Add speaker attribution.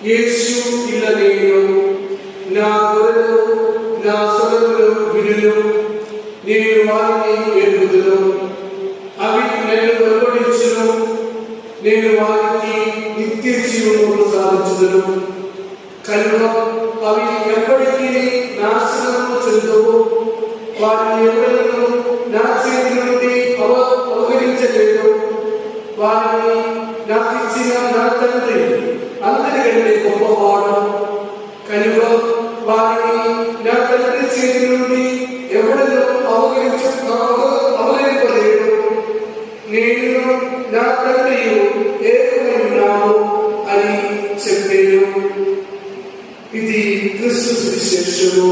Speaker 1: యేసు ఇలా నేను నా గొర్రెలు నా స్వరములు వినును, నేను వారిని ఎరుగుదును, అవి నన్ను వెంబడించును, నేను వారికి నిత్య జీవమును సాధించుదును. కనుక అవి ఎప్పటికీ నాశనము చెందవు, వారిని ఎవరైనా నా చేతి నుండి అవహరించలేదు. వారిని నాకు ఇచ్చిన నా తండ్రి అందరికంటే గొప్పవాడు కనుక వారిని నా తండ్రి చేతి నుండి ఎవడను అవహరింపలేడు. నేను నా తండ్రి ఏకమై ఉన్నాము అని చెప్పాను. ఇది క్రీస్తు సువిశేషము.